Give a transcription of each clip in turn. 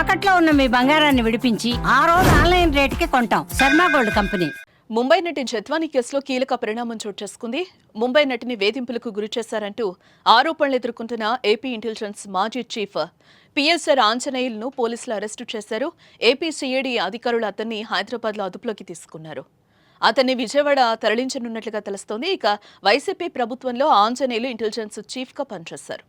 తాకట్లో ఉన్న మీ బంగారాన్ని విడిపించి ఆ రోజు ఆన్లైన్ రేటుకి కొంటాం. Sharma gold company. ముంబై నటి జత్వానీ కేసులో కీలక పరిణామం చోటు చేసుకుంది. ముంబై నటిని వేధింపులకు గురి చేశారంటూ ఆరోపణలు ఎదుర్కొంటున్న ఏపీ ఇంటెలిజెన్స్ మాజీ చీఫ్ పిఎస్ఆర్ ఆంజనేయులను పోలీసులు అరెస్టు చేశారు. ఏపీ సిఐడి అధికారులు అతన్ని హైదరాబాద్లో అదుపులోకి తీసుకున్నారు. అతన్ని విజయవాడ తరలించనున్నట్లుగా తెలుస్తోంది. ఇక వైసీపీ ప్రభుత్వంలో ఆంజనేయులు ఇంటెలిజెన్స్ చీఫ్గా పనిచేశారు.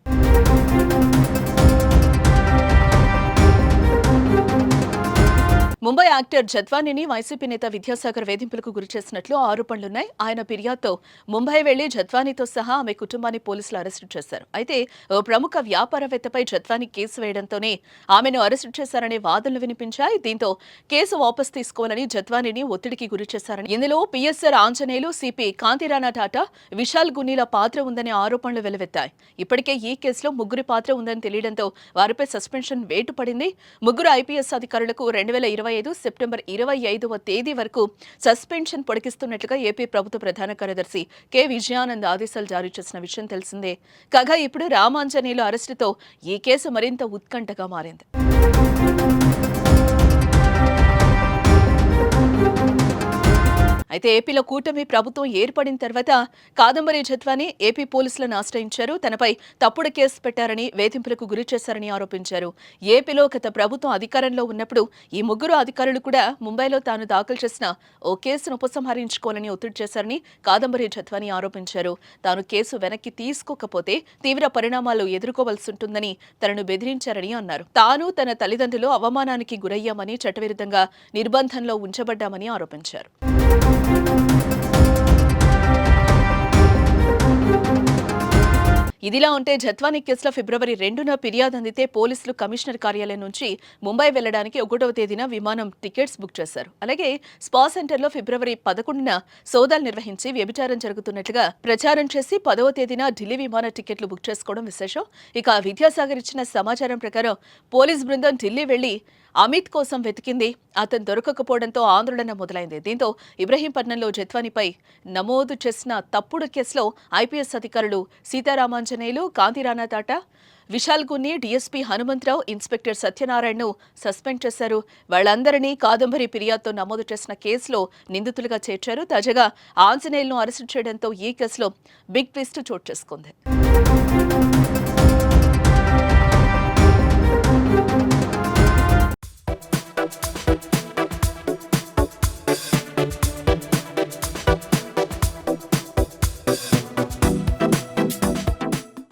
ముంబై యాక్టర్ జత్వానీని వైసీపీ నేత విద్యాసాగర్ వేధింపులకు గురిచేసినట్లు ఆరోపణలున్నాయి. ఆయన ఫిర్యాదుతో ముంబై వెళ్లి జత్వానీతో సహా ఆమె కుటుంబాన్ని పోలీసులు అరెస్టు చేశారు. అయితే ఓ ప్రముఖ వ్యాపారవేత్తపై జత్వానీ కేసు వేయడంతోనే ఆమెను అరెస్టు చేశారనే వాదనలు వినిపించాయి. దీంతో కేసు వాపసు తీసుకోవాలని జత్వానీని ఒత్తిడికి గురిచేశారని, ఇందులో పిఎస్ఆర్ ఆంజనేయులు, సిపి కాంతిరాణా టాటా, విశాల్ గునీల పాత్ర ఉందనే ఆరోపణలు వెలువెత్తాయి. ఇప్పటికే ఈ కేసులో ముగ్గురి పాత్ర ఉందని తెలియడంతో వారిపై సస్పెన్షన్ వేటు పడింది. ముగ్గురు ఐపీఎస్ అధికారులకు 2025 సెప్టెంబర్ 25వ తేదీ వరకు సస్పెన్షన్ పొడిగిస్తున్నట్లుగా ఏపీ ప్రభుత్వ ప్రధాన కార్యదర్శి కె విజయానంద్ ఆదేశాలు జారీ చేసిన విషయం తెలిసిందే. కాగా ఇప్పుడు రామాంజనేయుల అరెస్టుతో ఈ కేసు మరింత ఉత్కంఠగా మారింది. అయితే ఏపీలో కూటమి ప్రభుత్వం ఏర్పడిన తర్వాత కాదంబరి జత్వానీ ఏపీ పోలీసులను ఆశ్రయించారు. తనపై తప్పుడు కేసు పెట్టారని, వేధింపులకు గురి చేశారని ఆరోపించారు. ఏపీలో గత ప్రభుత్వం అధికారంలో ఉన్నప్పుడు ఈ ముగ్గురు అధికారులు కూడా ముంబైలో తాను దాఖలు చేసిన ఓ కేసును ఉపసంహరించుకోవాలని ఒత్తిడి చేశారని కాదంబరి జత్వానీ ఆరోపించారు. తాను కేసు వెనక్కి తీసుకోకపోతే తీవ్ర పరిణామాలు ఎదుర్కోవాల్సి ఉంటుందని తనను బెదిరించారని అన్నారు. తాను తన తల్లిదండ్రులు అవమానానికి గురయ్యామని, చట్టవిరుద్ధంగా నిర్బంధంలో ఉంచబడ్డామని ఆరోపించారు. ఇదిలా ఉంటే జత్వానీ కేసులో ఫిబ్రవరి 2న ఫిర్యాదు అందితే పోలీసులు కమిషనర్ కార్యాలయం నుంచి ముంబై వెళ్లడానికి 1వ తేదీన విమానం టికెట్స్ బుక్ చేశారు. అలాగే స్పా సెంటర్లో ఫిబ్రవరి 11న సోదాలు నిర్వహించి వ్యభిచారం జరుగుతున్నట్లుగా ప్రచారం చేసి 10వ తేదీన ఢిల్లీ విమాన టికెట్లు బుక్ చేసుకోవడం విశేషం. ఇక విద్యాసాగర్ ఇచ్చిన సమాచారం ప్రకారం పోలీస్ బృందం ఢిల్లీ వెళ్లి అమిత్ కోసం వెతికింది. అతను దొరకకపోవడంతో ఆందోళన మొదలైంది. దీంతో ఇబ్రహీంపట్నంలో జత్వానీపై నమోదు చేసిన తప్పుడు కేసులో ఐపీఎస్ అధికారులు సీతారామాంజనేయులు, కాంతిరాణా టాటా, విశాల్ గున్ని, డీఎస్పీ హనుమంతరావు, ఇన్స్పెక్టర్ సత్యనారాయణను సస్పెండ్ చేశారు. వాళ్ళందరినీ కాదంబరి ఫిర్యాదుతో నమోదు చేసిన కేసులో నిందితులుగా చేర్చారు. తాజాగా ఆంజనేయులను అరెస్టు చేయడంతో ఈ కేసులో బిగ్ ట్విస్ట్ చోటు చేసుకుంది.